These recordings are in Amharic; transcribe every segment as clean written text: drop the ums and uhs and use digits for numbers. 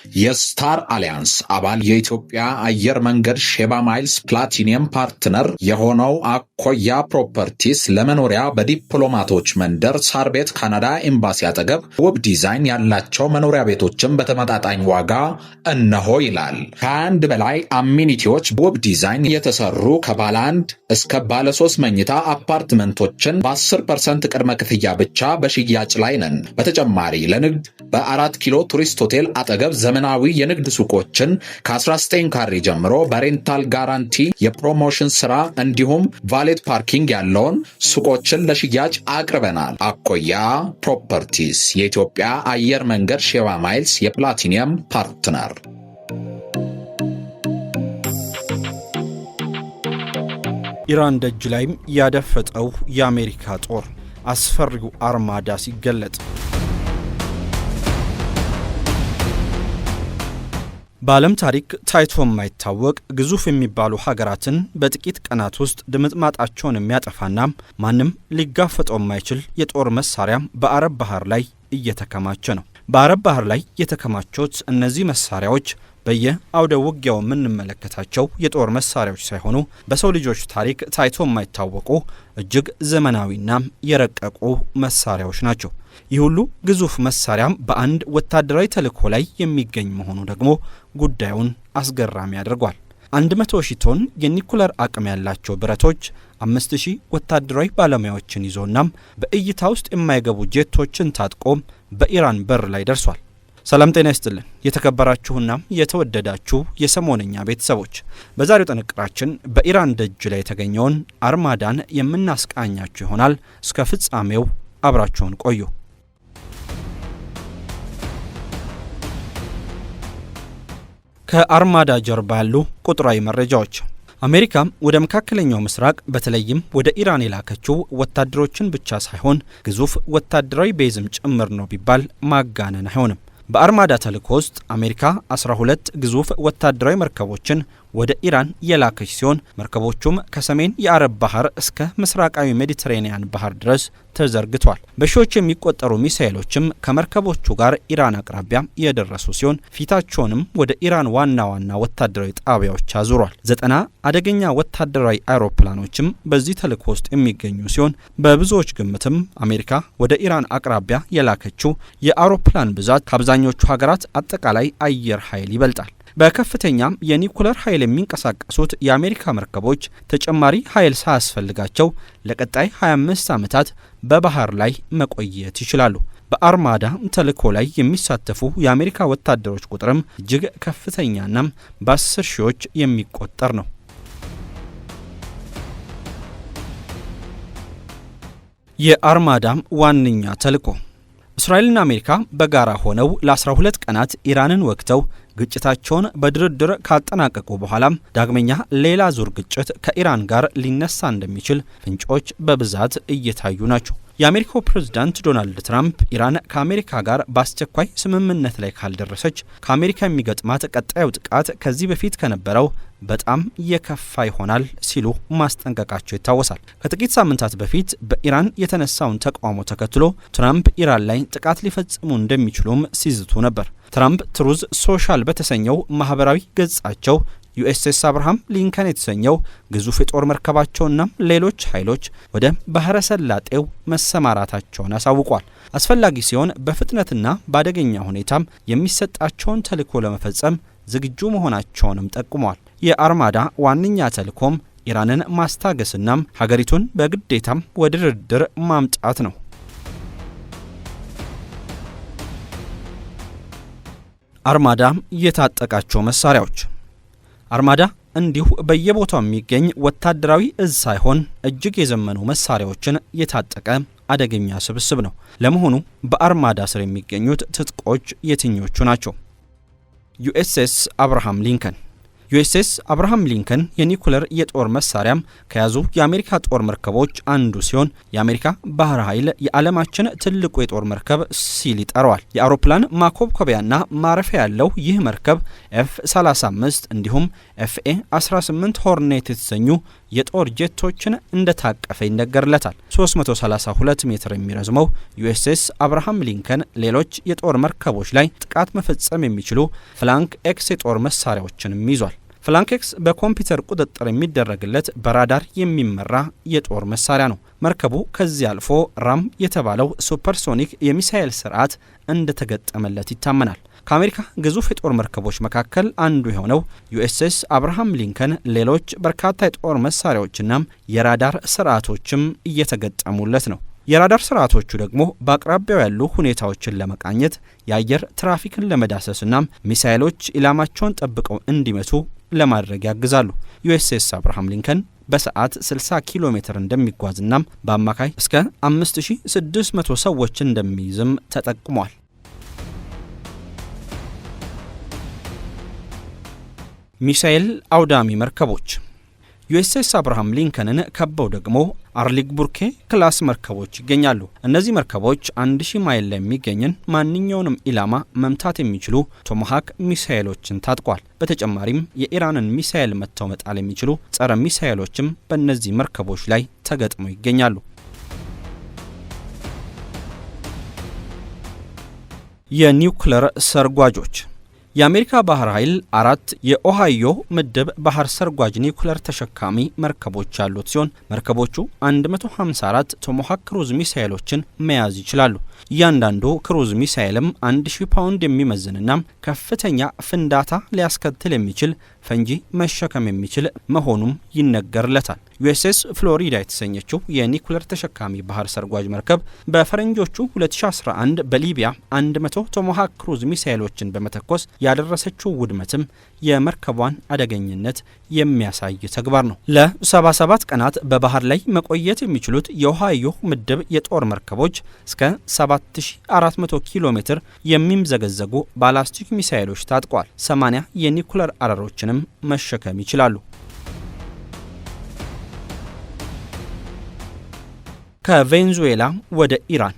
የስታር አሊያንስ አባል የኢትዮጵያ አየር መንገድ ሼባ ማይልስ ፕላቲኒየም ፓርትነር የሆነው አኮያ ፕሮፐርቲስ ለመኖሪያ በዲፕሎማቶች መንደር ሳር ቤት ካናዳ ኤምባሲ አጠገብ ውብ ዲዛይን ያላቸው መኖሪያ ቤቶችን በተመጣጣኝ ዋጋ እነሆ ይላል። ከአንድ በላይ አሚኒቲዎች ውብ ዲዛይን የተሰሩ ከባለ አንድ እስከ ባለ 3 መኝታ አፓርትመንቶችን በ10% ቅድመ ክፍያ ብቻ በሽያጭ ላይ ነን። በተጨማሪ ለንግድ በ4 ኪሎ ቱሪስት ሆቴል አጠገብ ዘመናዊ የንግድ ሱቆችን ከ19 ካሬ ጀምሮ በሬንታል ጋራንቲ የፕሮሞሽን ስራ እንዲሁም ቫሌት ፓርኪንግ ያለውን ሱቆችን ለሽያጭ አቅርበናል። አኮያ ፕሮፐርቲስ የኢትዮጵያ አየር መንገድ ሼባ ማይልስ የፕላቲኒየም ፓርትነር። ኢራን ደጅ ላይም ያደፈጠው የአሜሪካ ጦር አስፈሪው አርማዳ ሲገለጥ በዓለም ታሪክ ታይቶ የማይታወቅ ግዙፍ የሚባሉ ሀገራትን በጥቂት ቀናት ውስጥ ድምጥማጣቸውን የሚያጠፋና ማንም ሊጋፈጠው የማይችል የጦር መሳሪያ በአረብ ባህር ላይ እየተከማቸ ነው። በአረብ ባህር ላይ የተከማቹት እነዚህ መሳሪያዎች በየአውደ ውጊያው የምንመለከታቸው የጦር መሳሪያዎች ሳይሆኑ በሰው ልጆች ታሪክ ታይቶ የማይታወቁ እጅግ ዘመናዊና የረቀቁ መሳሪያዎች ናቸው። ይህ ሁሉ ግዙፍ መሳሪያም በአንድ ወታደራዊ ተልዕኮ ላይ የሚገኝ መሆኑ ደግሞ ጉዳዩን አስገራሚ ያደርጓል። 100,000 ቶን የኒኩለር አቅም ያላቸው ብረቶች 5,000 ወታደራዊ ባለሙያዎችን ይዞናም በእይታ ውስጥ የማይገቡ ጄቶችን ታጥቆ በኢራን በር ላይ ደርሷል። ሰላም ጤና ይስጥልን የተከበራችሁና የተወደዳችሁ የሰሞነኛ ቤተሰቦች፣ በዛሬው ጥንቅራችን በኢራን ደጅ ላይ የተገኘውን አርማዳን የምናስቃኛችሁ ይሆናል። እስከ ፍጻሜው አብራችሁን ቆዩ። ከአርማዳ ጀርባ ያሉ ቁጥራዊ መረጃዎች። አሜሪካም ወደ መካከለኛው ምስራቅ በተለይም ወደ ኢራን የላከችው ወታደሮችን ብቻ ሳይሆን ግዙፍ ወታደራዊ ቤዝም ጭምር ነው ቢባል ማጋነን አይሆንም። በአርማዳ ተልዕኮ ውስጥ አሜሪካ 12 ግዙፍ ወታደራዊ መርከቦችን ወደ ኢራን የላከች ሲሆን መርከቦቹም ከሰሜን የአረብ ባህር እስከ ምስራቃዊ ሜዲትሬኒያን ባህር ድረስ ተዘርግቷል። በሺዎች የሚቆጠሩ ሚሳኤሎችም ከመርከቦቹ ጋር ኢራን አቅራቢያ የደረሱ ሲሆን ፊታቸውንም ወደ ኢራን ዋና ዋና ወታደራዊ ጣቢያዎች አዙሯል። 90 አደገኛ ወታደራዊ አውሮፕላኖችም በዚህ ተልዕኮ ውስጥ የሚገኙ ሲሆን በብዙዎች ግምትም አሜሪካ ወደ ኢራን አቅራቢያ የላከችው የአውሮፕላን ብዛት ከአብዛኞቹ ሀገራት አጠቃላይ አየር ኃይል ይበልጣል። በከፍተኛም የኒኩለር ኃይል የሚንቀሳቀሱት የአሜሪካ መርከቦች ተጨማሪ ኃይል ሳያስፈልጋቸው ለቀጣይ 25 ዓመታት በባህር ላይ መቆየት ይችላሉ። በአርማዳ ተልዕኮ ላይ የሚሳተፉ የአሜሪካ ወታደሮች ቁጥርም እጅግ ከፍተኛና በ10 ሺዎች የሚቆጠር ነው። የአርማዳም ዋነኛ ተልዕኮ እስራኤልና አሜሪካ በጋራ ሆነው ለ12 ቀናት ኢራንን ወግተው ግጭታቸውን በድርድር ካጠናቀቁ በኋላም ዳግመኛ ሌላ ዙር ግጭት ከኢራን ጋር ሊነሳ እንደሚችል ፍንጮች በብዛት እየታዩ ናቸው። የአሜሪካው ፕሬዝዳንት ዶናልድ ትራምፕ ኢራን ከአሜሪካ ጋር በአስቸኳይ ስምምነት ላይ ካልደረሰች ከአሜሪካ የሚገጥማት ቀጣዩ ጥቃት ከዚህ በፊት ከነበረው በጣም የከፋ ይሆናል ሲሉ ማስጠንቀቃቸው ይታወሳል። ከጥቂት ሳምንታት በፊት በኢራን የተነሳውን ተቃውሞ ተከትሎ ትራምፕ ኢራን ላይ ጥቃት ሊፈጽሙ እንደሚችሉም ሲዝቱ ነበር። ትራምፕ ትሩዝ ሶሻል በተሰኘው ማህበራዊ ገጻቸው ዩኤስኤስ አብርሃም ሊንከን የተሰኘው ግዙፍ የጦር መርከባቸውና ሌሎች ኃይሎች ወደ ባህረ ሰላጤው መሰማራታቸውን አሳውቋል። አስፈላጊ ሲሆን በፍጥነትና በአደገኛ ሁኔታም የሚሰጣቸውን ተልዕኮ ለመፈጸም ዝግጁ መሆናቸውንም ጠቁመዋል። የአርማዳ ዋነኛ ተልዕኮም ኢራንን ማስታገስናም ሀገሪቱን በግዴታም ወደ ድርድር ማምጣት ነው። አርማዳ የታጠቃቸው መሳሪያዎች። አርማዳ እንዲሁ በየቦታው የሚገኝ ወታደራዊ እዝ ሳይሆን እጅግ የዘመኑ መሳሪያዎችን የታጠቀ አደገኛ ስብስብ ነው። ለመሆኑ በአርማዳ ስር የሚገኙት ትጥቆች የትኞቹ ናቸው? ዩኤስኤስ አብርሃም ሊንከን ዩኤስኤስ አብርሃም ሊንከን የኒኩለር የጦር መሳሪያም ከያዙ የአሜሪካ ጦር መርከቦች አንዱ ሲሆን የአሜሪካ ባህር ኃይል የዓለማችን ትልቁ የጦር መርከብ ሲል ይጠራዋል። የአውሮፕላን ማኮብኮቢያና ማረፊያ ያለው ይህ መርከብ F-35 እንዲሁም FA-18 ሆርኔት የተሰኙ የጦር ጄቶችን እንደታቀፈ ይነገርለታል። 332 ሜትር የሚረዝመው ዩኤስኤስ አብርሃም ሊንከን ሌሎች የጦር መርከቦች ላይ ጥቃት መፈጸም የሚችሉ ፍላንክ ኤክስ የጦር መሳሪያዎችንም ይዟል። ፍላንክ ኤክስ በኮምፒውተር ቁጥጥር የሚደረግለት በራዳር የሚመራ የጦር መሳሪያ ነው። መርከቡ ከዚህ አልፎ ራም የተባለው ሱፐርሶኒክ የሚሳኤል ስርዓት እንደተገጠመለት ይታመናል። ከአሜሪካ ግዙፍ የጦር መርከቦች መካከል አንዱ የሆነው ዩኤስኤስ አብርሃም ሊንከን ሌሎች በርካታ የጦር መሳሪያዎችና የራዳር ስርዓቶችም እየተገጠሙለት ነው። የራዳር ስርዓቶቹ ደግሞ በአቅራቢያው ያሉ ሁኔታዎችን ለመቃኘት የአየር ትራፊክን ለመዳሰስና ሚሳኤሎች ኢላማቸውን ጠብቀው እንዲመቱ ለማድረግ ያግዛሉ። ዩኤስኤስ አብርሃም ሊንከን በሰዓት 60 ኪሎ ሜትር እንደሚጓዝና በአማካይ እስከ 5600 ሰዎች እንደሚይዝም ተጠቅሟል። ሚሳኤል አውዳሚ መርከቦች ዩኤስኤስ አብርሃም ሊንከንን ከበው ደግሞ አርሊግ ቡርኬ ክላስ መርከቦች ይገኛሉ። እነዚህ መርከቦች 1000 ማይል ላይ የሚገኝን ማንኛውንም ኢላማ መምታት የሚችሉ ቶማሃክ ሚሳኤሎችን ታጥቋል። በተጨማሪም የኢራንን ሚሳኤል መተው መጣል የሚችሉ ጸረ ሚሳኤሎችም በእነዚህ መርከቦች ላይ ተገጥመው ይገኛሉ። የኒውክለር ሰርጓጆች የአሜሪካ ባህር ኃይል 4 የኦሃዮ ምድብ ባህር ሰርጓጅ ኒውክለር ተሸካሚ መርከቦች ያሉት ሲሆን መርከቦቹ 154 ቶማሃክ ክሩዝ ሚሳኤሎችን መያዝ ይችላሉ። እያንዳንዱ ክሩዝ ሚሳኤልም 1000 ፓውንድ የሚመዝንና ከፍተኛ ፍንዳታ ሊያስከትል የሚችል ፈንጂ መሸከም የሚችል መሆኑም ይነገርለታል። ዩኤስኤስ ፍሎሪዳ የተሰኘችው የኒኩለር ተሸካሚ ባህር ሰርጓጅ መርከብ በፈረንጆቹ 2011 በሊቢያ 100 ቶማሃክ ክሩዝ ሚሳኤሎችን በመተኮስ ያደረሰችው ውድመትም የመርከቧን አደገኝነት የሚያሳይ ተግባር ነው። ለ77 ቀናት በባህር ላይ መቆየት የሚችሉት የኦሃዮ ምድብ የጦር መርከቦች እስከ 7400 ኪሎ ሜትር የሚምዘገዘጉ ባላስቲክ ሚሳኤሎች ታጥቀዋል። 80 የኒኩለር አረሮችንም መሸከም ይችላሉ። ከቬንዙዌላ ወደ ኢራን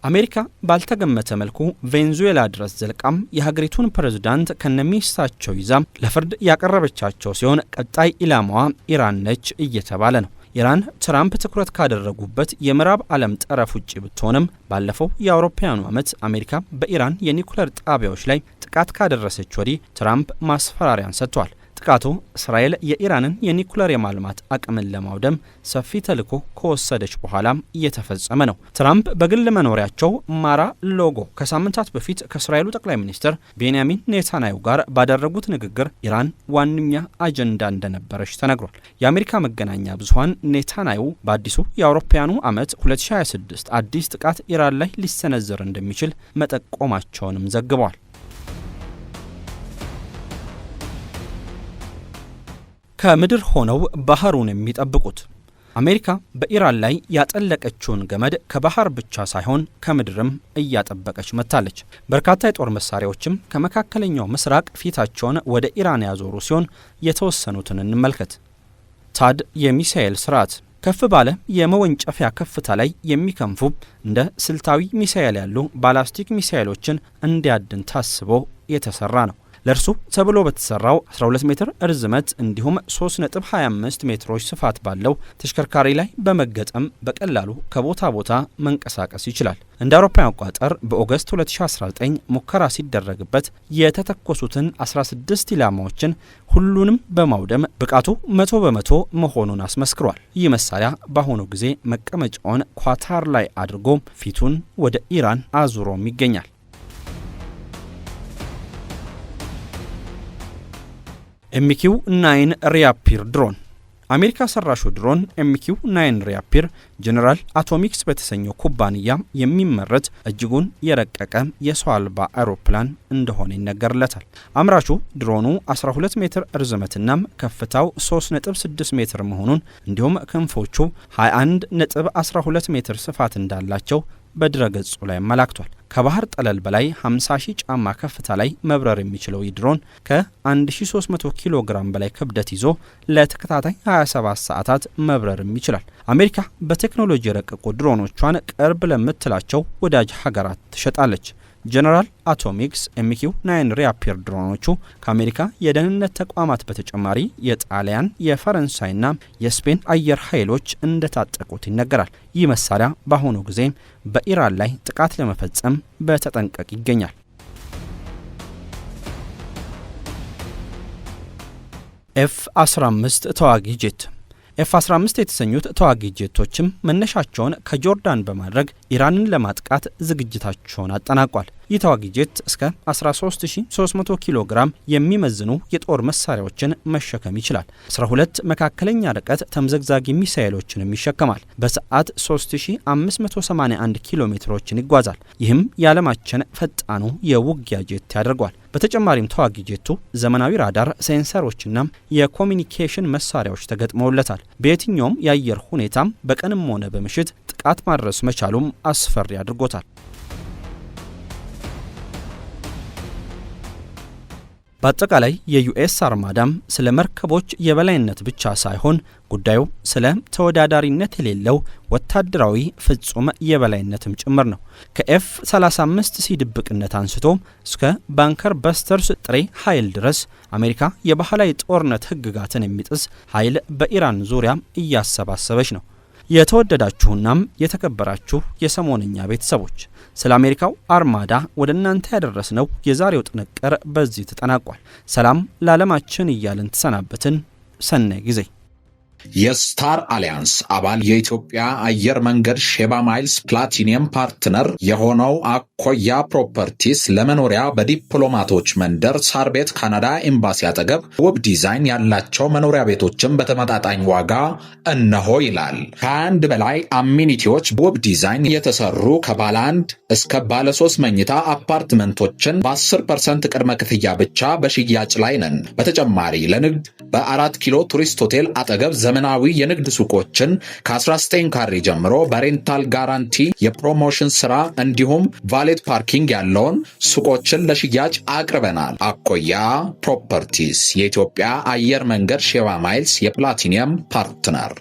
አሜሪካ ባልተገመተ መልኩ ቬንዙዌላ ድረስ ዘልቃም የሀገሪቱን ፕሬዝዳንት ከነሚስታቸው ይዛ ለፍርድ ያቀረበቻቸው ሲሆን ቀጣይ ኢላማዋ ኢራን ነች እየተባለ ነው። ኢራን ትራምፕ ትኩረት ካደረጉበት የምዕራብ ዓለም ጠረፍ ውጭ ብትሆንም ባለፈው የአውሮፓውያኑ ዓመት አሜሪካ በኢራን የኒኩለር ጣቢያዎች ላይ ጥቃት ካደረሰች ወዲህ ትራምፕ ማስፈራሪያን ሰጥቷል። ጥቃቱ እስራኤል የኢራንን የኒኩለር የማልማት አቅምን ለማውደም ሰፊ ተልዕኮ ከወሰደች በኋላም እየተፈጸመ ነው። ትራምፕ በግል መኖሪያቸው ማራ ሎጎ ከሳምንታት በፊት ከእስራኤሉ ጠቅላይ ሚኒስትር ቤንያሚን ኔታንያሁ ጋር ባደረጉት ንግግር ኢራን ዋነኛ አጀንዳ እንደነበረች ተነግሯል። የአሜሪካ መገናኛ ብዙኃን ኔታንያሁ በአዲሱ የአውሮፓውያኑ ዓመት 2026 አዲስ ጥቃት ኢራን ላይ ሊሰነዘር እንደሚችል መጠቆማቸውንም ዘግበዋል። ከምድር ሆነው ባህሩን የሚጠብቁት አሜሪካ በኢራን ላይ ያጠለቀችውን ገመድ ከባህር ብቻ ሳይሆን ከምድርም እያጠበቀች መጥታለች። በርካታ የጦር መሳሪያዎችም ከመካከለኛው ምስራቅ ፊታቸውን ወደ ኢራን ያዞሩ ሲሆን የተወሰኑትን እንመልከት። ታድ የሚሳኤል ስርዓት ከፍ ባለ የመወንጨፊያ ከፍታ ላይ የሚከንፉ እንደ ስልታዊ ሚሳኤል ያሉ ባላስቲክ ሚሳኤሎችን እንዲያድን ታስቦ የተሰራ ነው። ለእርሱ ተብሎ በተሰራው 12 ሜትር ርዝመት እንዲሁም 3.25 ሜትሮች ስፋት ባለው ተሽከርካሪ ላይ በመገጠም በቀላሉ ከቦታ ቦታ መንቀሳቀስ ይችላል። እንደ አውሮፓውያን አቆጣጠር በኦገስት 2019 ሙከራ ሲደረግበት የተተኮሱትን 16 ኢላማዎችን ሁሉንም በማውደም ብቃቱ 100% መሆኑን አስመስክሯል። ይህ መሳሪያ በአሁኑ ጊዜ መቀመጫውን ኳታር ላይ አድርጎ ፊቱን ወደ ኢራን አዙሮም ይገኛል። ኤምኪው 9 ሪያፒር ድሮን አሜሪካ ሰራሹ ድሮን ኤምኪው 9 ሪያፒር ጀነራል አቶሚክስ በተሰኘው ኩባንያ የሚመረት እጅጉን የረቀቀ የሰው አልባ አውሮፕላን እንደሆነ ይነገርለታል። አምራቹ ድሮኑ 12 ሜትር ርዝመትና ከፍታው 3.6 ሜትር መሆኑን እንዲሁም ክንፎቹ 21.12 ሜትር ስፋት እንዳላቸው በድረገጹ ላይ አመላክቷል። ከባህር ጠለል በላይ 50,000 ጫማ ከፍታ ላይ መብረር የሚችለው ድሮን ከ1300 ኪሎ ግራም በላይ ክብደት ይዞ ለተከታታይ 27 ሰዓታት መብረርም ይችላል። አሜሪካ በቴክኖሎጂ የረቀቁ ድሮኖቿን ቅርብ ለምትላቸው ወዳጅ ሀገራት ትሸጣለች። ጀነራል አቶሚክስ MQ-9 ሪያፒር ድሮኖቹ ከአሜሪካ የደህንነት ተቋማት በተጨማሪ የጣሊያን፣ የፈረንሳይና የስፔን አየር ኃይሎች እንደታጠቁት ይነገራል። ይህ መሳሪያ በአሁኑ ጊዜ በኢራን ላይ ጥቃት ለመፈጸም በተጠንቀቅ ይገኛል። F-15 ተዋጊ ጄት F-15 የተሰኙት ተዋጊ ጄቶችም መነሻቸውን ከጆርዳን በማድረግ ኢራንን ለማጥቃት ዝግጅታቸውን አጠናቋል። ይህ ተዋጊ ጄት እስከ 13300 ኪሎ ግራም የሚመዝኑ የጦር መሳሪያዎችን መሸከም ይችላል። 12 መካከለኛ ርቀት ተምዘግዛጊ ሚሳኤሎችንም ይሸከማል። በሰዓት 3581 ኪሎ ሜትሮችን ይጓዛል። ይህም የዓለማችን ፈጣኑ የውጊያ ጄት ያደርገዋል። በተጨማሪም ተዋጊ ጄቱ ዘመናዊ ራዳር፣ ሴንሰሮችና የኮሚኒኬሽን መሳሪያዎች ተገጥመውለታል። በየትኛውም የአየር ሁኔታም በቀንም ሆነ በምሽት ጥቃት ማድረስ መቻሉም አስፈሪ አድርጎታል። በአጠቃላይ የዩኤስ አርማዳም ስለ መርከቦች የበላይነት ብቻ ሳይሆን ጉዳዩ ስለ ተወዳዳሪነት የሌለው ወታደራዊ ፍጹም የበላይነትም ጭምር ነው። ከኤፍ-35 ድብቅነት አንስቶ እስከ ባንከር በስተርስ ጥሬ ኃይል ድረስ አሜሪካ የባህላዊ ጦርነት ህግጋትን የሚጥስ ኃይል በኢራን ዙሪያ እያሰባሰበች ነው። የተወደዳችሁናም የተከበራችሁ የሰሞንኛ ቤተሰቦች ስለ አሜሪካው አርማዳ ወደ እናንተ ያደረስነው የዛሬው ጥንቅር በዚህ ተጠናቋል። ሰላም ለዓለማችን እያልን ተሰናበትን። ሰናይ ጊዜ። የስታር አሊያንስ አባል የኢትዮጵያ አየር መንገድ ሼባ ማይልስ ፕላቲኒየም ፓርትነር የሆነው አኮያ ፕሮፐርቲስ ለመኖሪያ በዲፕሎማቶች መንደር ሳር ቤት ካናዳ ኤምባሲ አጠገብ ውብ ዲዛይን ያላቸው መኖሪያ ቤቶችን በተመጣጣኝ ዋጋ እነሆ ይላል። ከአንድ በላይ አሚኒቲዎች ውብ ዲዛይን የተሰሩ ከባለ አንድ እስከ ባለ 3 መኝታ አፓርትመንቶችን በ10% ቅድመ ክፍያ ብቻ በሽያጭ ላይ ነን። በተጨማሪ ለንግድ በ4 ኪሎ ቱሪስት ሆቴል አጠገብ ዘመናዊ የንግድ ሱቆችን ከ19 ካሬ ጀምሮ በሬንታል ጋራንቲ የፕሮሞሽን ስራ እንዲሁም ቫሌት ፓርኪንግ ያለውን ሱቆችን ለሽያጭ አቅርበናል። አኮያ ፕሮፐርቲስ የኢትዮጵያ አየር መንገድ ሼባ ማይልስ የፕላቲኒየም ፓርትነር